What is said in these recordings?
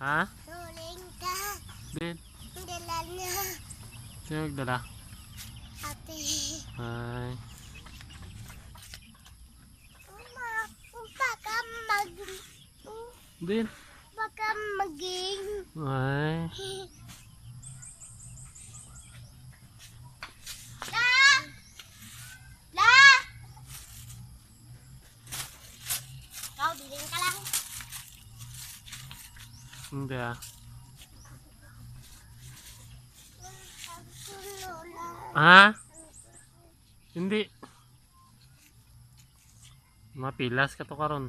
Ha? Tuling ka. Din? Dala niya. Sino nagdala? Ate. Ay. Baka mag... Din? Baka maging... Ay. La! La! Ikaw, biling ka lang. Hindi ah. Ha? Hindi. Mapilas ka to karon.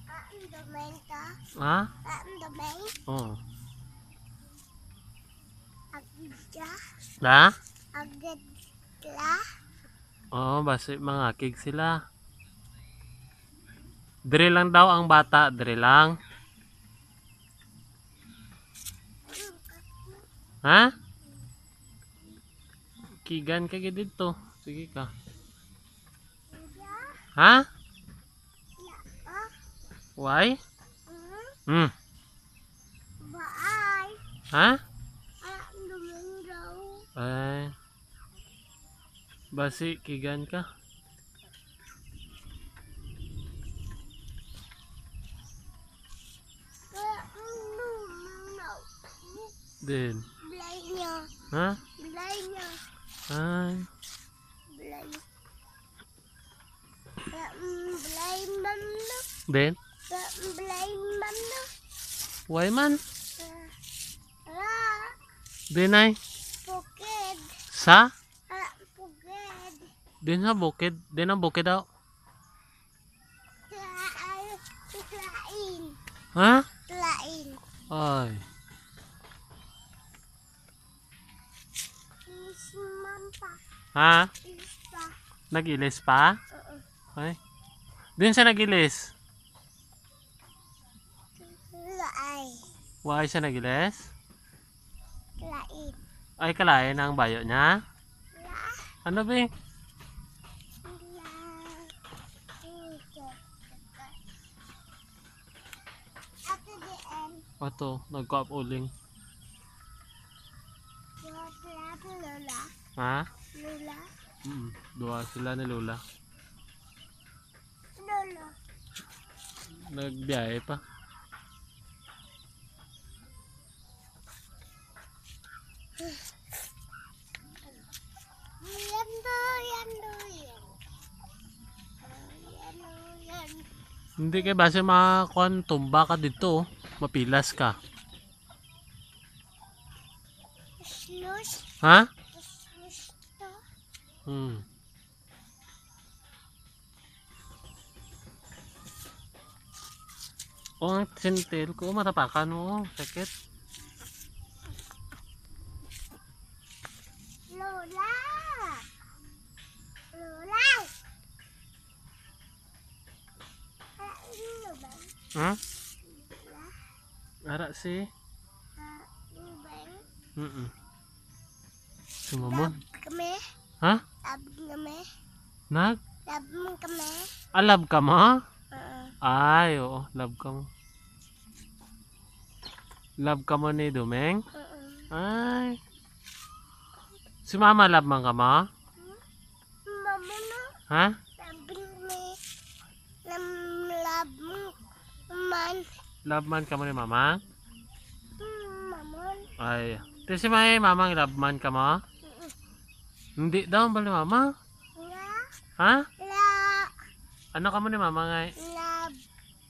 Ang domain ka? Ha? Ang domain? Oo. Agad ka? Da? Agad ka? Oo, basta mga kig sila. Dire lang daw ang bata, dire lang. Ha? Kigan ka dito. Sige ka. Ha? Why? Hmm. Baay. Ha? Ang domain daw. Ay. Basi kigan ka. Din. Belay niya. Ha? Belay niya. Ay. Belay. Belay man na. Din? Belay man na. Why man? Ra. Din ay. Bukid. Sa? Bukid. Din sa bukid. Din ang bukid daw. Tlain. Ha? Tlain. Ay. Isman pa. Ha? Isa. Nagilis pa? Ay. Din siya nagilis. Laay. Why siya nagilis? Lain. Ay kalain ang bayo niya. La. Ano ba? Ate diyan. Ato, nagka-up uling. Lola. Ha? Lola. Dua sila ni Lola. Lola. Nagbiyahe pa. Yan do, yan do, yan. Yan. Hindi kay base makakuan tumba ka dito, oh. Mapilas ka. Slush. Ha? Slush to. Hmm. Oh, ang sintil ko matapakan mo, sakit. Lola. Lola. Ano ba? Ha? Ara si. Ano ba? Sumamon. Kami. Ha? Lab kami. Nag? Lab mo kami. Alab ka mo? Ay, oo, love ka mo. Love ka mo ni Dumeng? Ay. Si Mama love man ka mo? Mama na. Ha? Lab kami. Lab man. Love man ka mo ni Mama? Mama. Ay. Di si may Mamang love man ka mo? Hindi daw ba ni Mama? La. Ha? La. Ano ka mo ni Mama nga? Lab.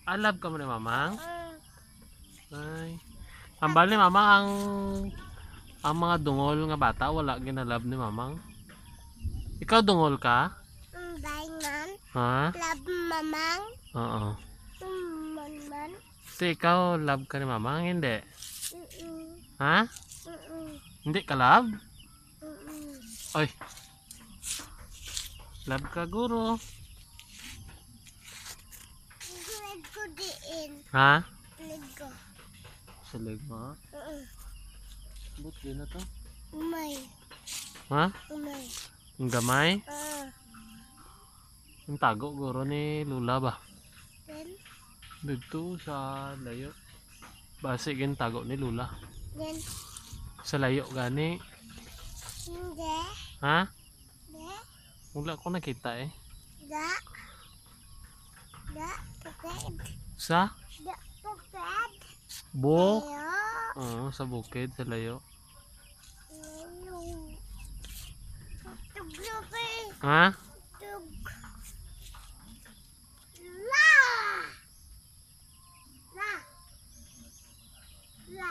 Love ka mo ni Mama? Ay. Ang bali ni Mama ang mga dungol nga bata wala ginalab ni Mamang. Ikaw dungol ka? Baingan. Ha? Lab mamang. Oo. Man. Si ikaw love ka ni Mamang hindi? Ha? Hindi ka love? Ay. Love ka guro. Leg ko diin. Ha? Leg ko. Sa leg mo? But din na to. Umay. Ha? Umay. Ang gamay? Ang tago guro ni Lula ba? Then, Dito sa layo. Base gin tago ni Lula. Then, Sa layo gani. hindi. Ha? Da. Wala ko nakita eh. Da. Da. Tukad. Sa Da. Tukad. bo. Ayo. Oo, sa bukid, sa layo. Ayo. Tuglubi. Ha? Tug. La. La. La.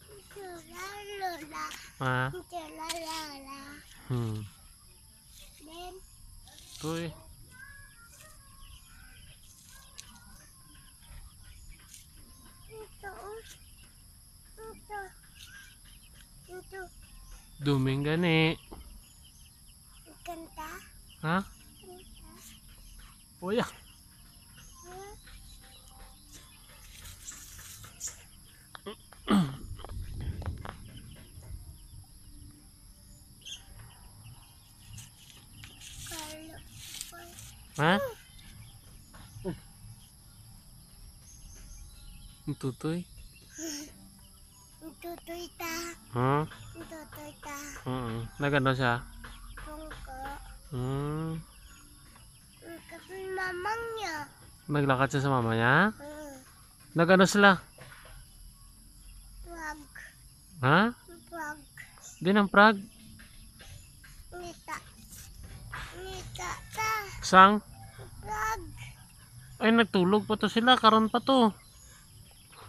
Ito la lola. Ha? Ito la lola. Then, Tuy. ito. Ito. Ito. Duming gani. Kanta. Ha? Kanta. Uya. Ha? Tutoy. Tutoy ta. Ha? Tutoy ta. Nagano siya? Tungko. Kasi mamang niya. Naglakad siya sa mama niya? Hmm. Nagano sila? Wag. Ha? Wag. Di ng Prague? Ngita. Ngita ta. Sang? Wag. Ay, nagtulog pa to sila. Karon pa to.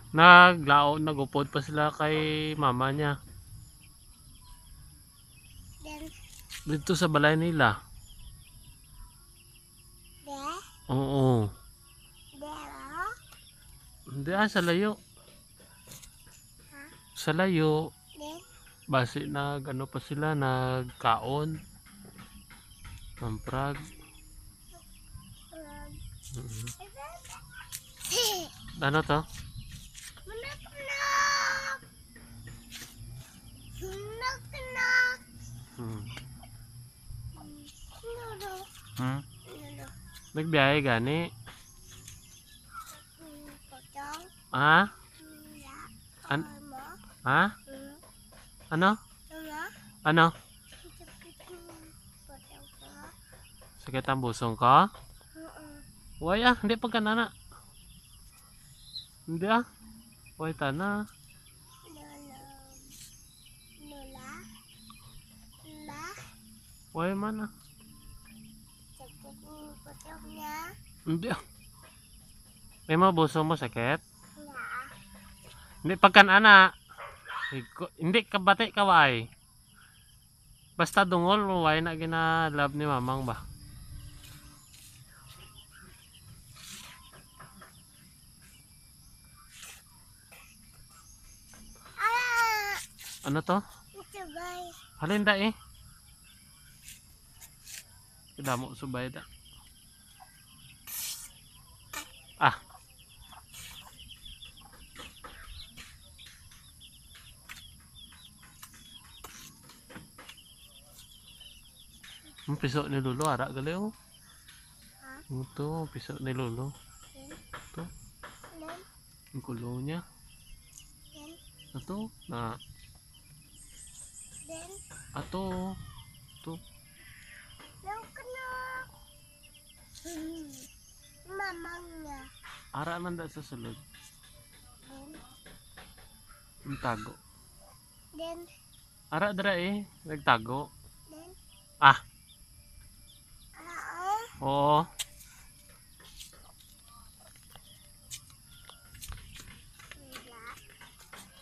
Nagupod pa sila kay mama niya. Then, Dito sa balay nila. de. Oo. Dero. Hindi sa layo. Ha? Sa layo. Then, Base ano pa sila, nagkaon. Ng Prague. wag. Mhm. Hey. Ano to? Menak-menak. Menak-menak. Hmm. Nudo. Hmm? Nudo. Nagbiyahe gani. Pocong. Ha? Ya. An- Mo. Ha? Ano? Mama. Ano? Pocong ko. Sakit ang busong ko? Uy hindi pa kanana. Hindi Uy tana. Lolo. Lola. La. Uy man Sakit ni pocongnya. Hindi May mga busong mo sakit? Ya. Hindi pa kanana. Hindi ka bati kaway. Basta dungol mo why na gina-love ni mamang ba? Ah. Ano to? Ito bay. Halin da eh. Kidamo subay da. Ah. Ang piso ni Lolo ara gali oh. Ha? Ito, piso ni Lolo. Then. Ito, Then. ang kulo niya. Then. Ito, na Then. ato. Ito. Nangkana. Mamangnya. Ara man da sa sulod. Then. Ang tago. Then. Ara dara eh, nagtago. Then. Ah, Ah. oo. Wala.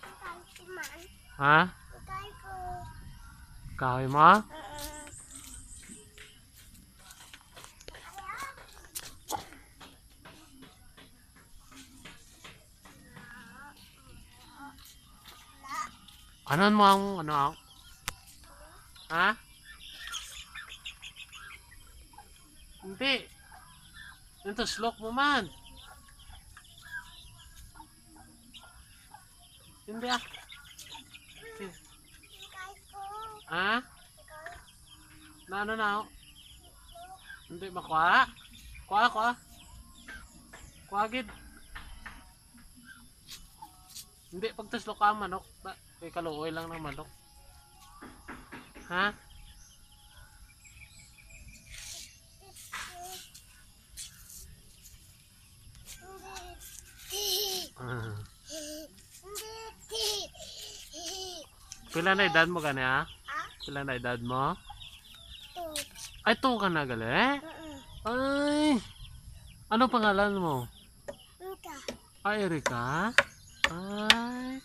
Ikay ko man. Ha? Ikay ko. Kahoy mo? Anon mo ang ano? Ha? Hindi. Ito slok mo man. Hindi Ikay ko. Ha? Ikay. Na ano na? Hindi makuha? Kuha. Kuwagid. Hindi, pagtuslo ka manok. Kay kaluoy lang ng manok. Ha? Ah. Pila na edad mo gani ha? Pila na edad mo? Ay, to ka na gali? Ay! Ano pangalan mo? Ay, Erika? Ay!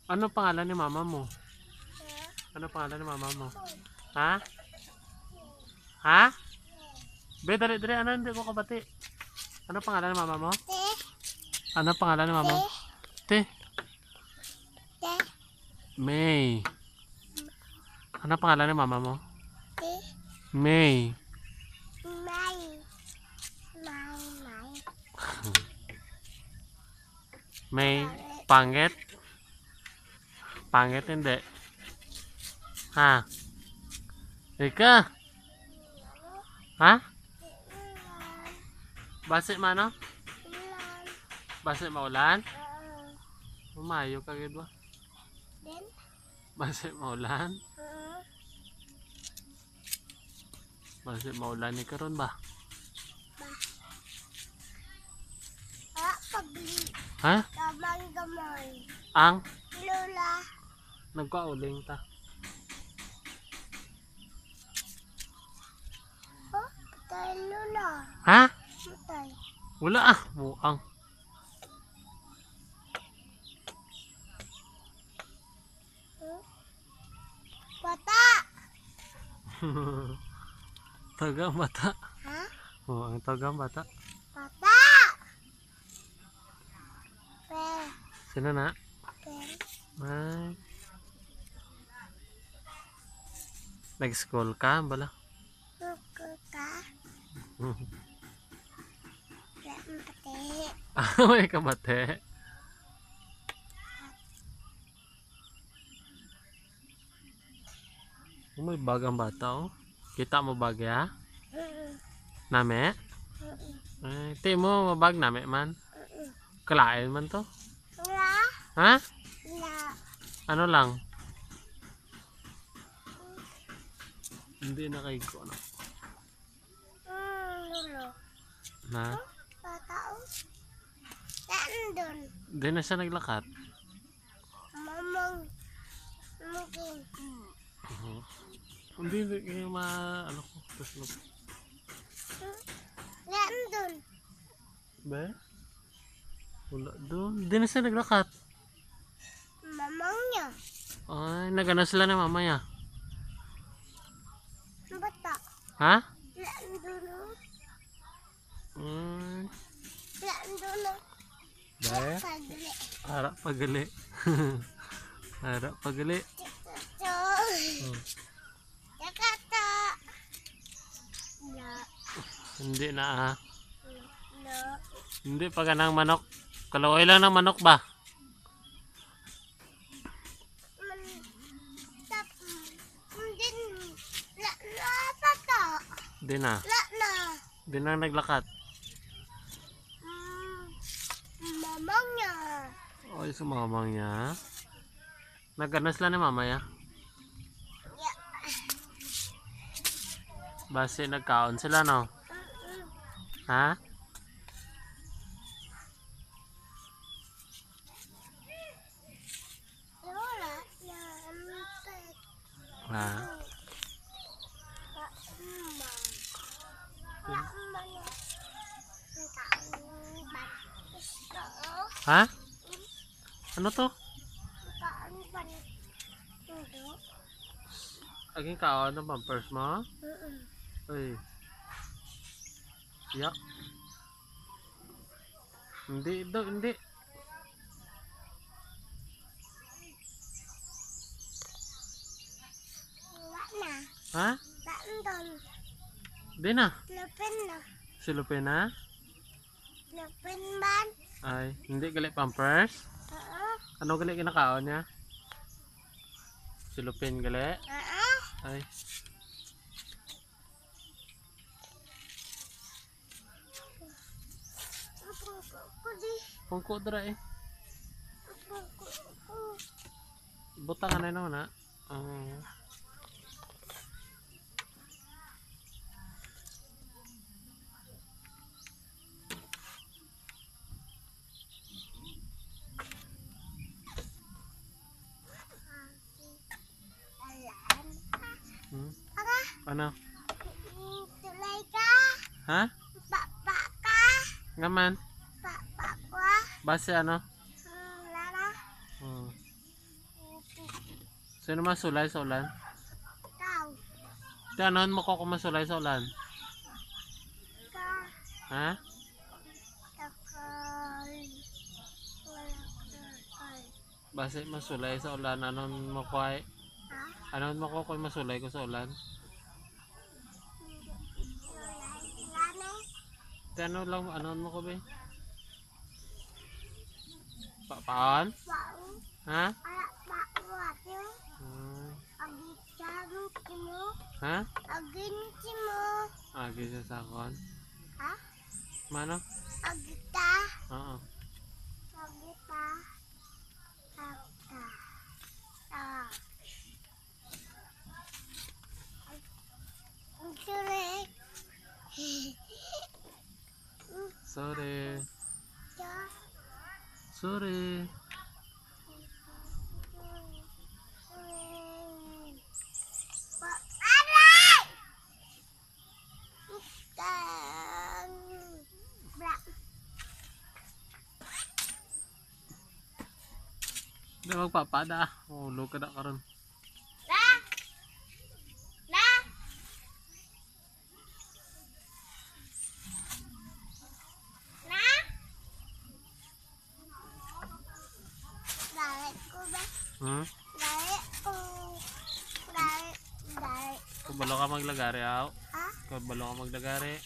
Ano pangalan ni mama mo? Ano pangalan ni mama mo? Ha? Ha? Be, dali, ano, hindi ko kabati. Ano pangalan ni mama mo? Ano pangalan ni mama mo? Te. May. Ano pangalan ni mama mo? May. May. Pangit? Pangit hindi. Ha? Ika? Ha? Basi mano? Basi maulan? Umayo ka gid ba? Basi maulan? Basi maulan ni karon ba? Ha? Gamay. Ang Lola. nagkauling ta. Oh, patay Lola. Ha? Patay. Wala ah, buang. Bata. Tagang bata. Ha? Oh, ang tagang bata. Bata. Sino na? Pen. Ay. Nag-school ka, bala? Buku ka. Pati. May kabate. May bagang bata oh. Kita mo bagya? Name? Ay, ti mo mabag name man. Kalain man to. La. Ha? La. Ano lang? Hindi na kay ko ano. Lolo. Na? Bata o. Nandun. Hindi na siya naglakat. Mamang. Mungkin. Hindi kayo ano ko. Tapos Nandun. Be? Wala doon. Hindi na siya naglakat. Mamangnya. Ay, nagano sila ni mama niya. Bata. Ha? Nandun o. Ay. Nandun o. Be? Pagli. Harap pagali. Harap pagali. Ito. Yakata. La. Hindi na ah. La. Hindi pa ganang manok. Kaloy lang ng manok ba? Din. La. La. Bata. Hindi na. La. La. Hindi na naglakat. Mamangnya. Ay, sumamang niya. Nagano sila ni mama ya? Ya. Base nagkaon sila no? Ha? Lola. La. Empet. Ha? Ha? Ano to? Aging kaon ng pampers mo? Ay. Yak. Hindi daw, hindi. Ha? Hindi na. Silupin na? Ay, hindi gali pampers? Ano gali kinakaon niya? Silupin gali? Ay. Pungko dra eh. Butang ka na naman ha. Ano? Tulay ka. Ha? Papa ka. Ngaman? Papa ko. Base ano? Lara. Sino masulay sa ulan? Kau. Tanon mo ko kung masulay sa ulan? Ka. Ha? Takal. Wala takal. Base masulay sa ulan, anon mo ko ay? Ha? Anon mo ko kung masulay ko sa ulan? Tano lang, anon mo ko ba? Paon? Pau. Ha? Ala pau ato. Agitang mo. Ha? Agin mo. Agi sa sakon. Ha? Mano? Agita. Oo. Agita. Agita. Ah. Sorry. Sorry. Ya. Sorry. Aray! Tang. Bra. Hindi magpapada. Ulo ka na karon. La. La. La. Dali ko ba? Dali ko. Dali. Dali. Kung balo ka maglagari, aw. Ha? Kung balo ka maglagari.